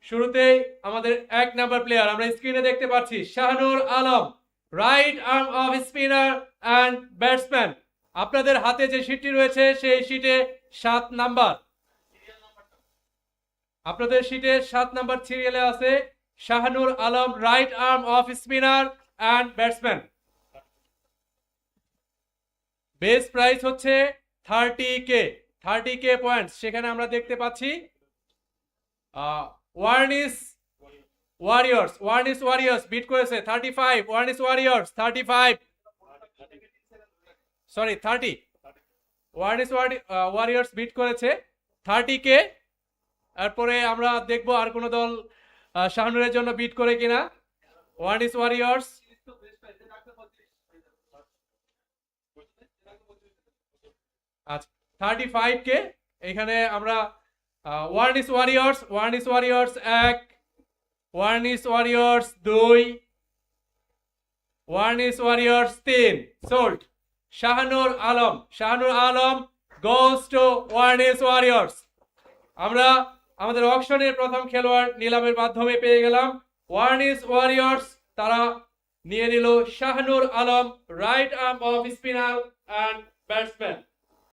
শুরুতেই আমাদের 1 number player আমরা স্ক্রিনে দেখতে পাচ্ছি Shahnur Alam, right arm off spinner and batsman. আপনাদের হাতে যে শীটটি রয়েছে সেই শীটে 7 নাম্বার, আপনাদের শীটে 7 নাম্বার সিরিয়ালে আছে Shahnur Alam, right arm off spinner and batsman. Base price হচ্ছে 30K পয়েন্টস। সেখানে আমরা দেখতে পাচ্ছি ওয়ার্নিস ওয়ারিয়র্স বিট করেছে 35, ওয়ার্নিস ওয়ারিয়র্স 35, সরি 30, ওয়ার্নিস ওয়ারিয়র্স বিট করেছে 30K। এরপরে আমরা দেখবো আর কোন দল শাহনুরের জন্য বিট করে কিনা। ওয়ার্নিস ওয়ারিয়র্স আচ্ছা 35K। এখানে আমরা ওয়ার্নিস ওয়ারিয়র্স 1, ওয়ার্নিস ওয়ারিয়র্স 2, ওয়ার্নিস warriors 3 sold. Shahnur Alam goes to ওয়ার্নিস ওয়ারিয়র্স। আমরা আমাদের অকশনের প্রথম খেলোয়াড় নিলামের মাধ্যমে পেয়ে গেলাম ওয়ার্নিস ওয়ারিয়র্স। তারা নিয়ে নিল Shahnur Alam, right arm off spinner and batsman.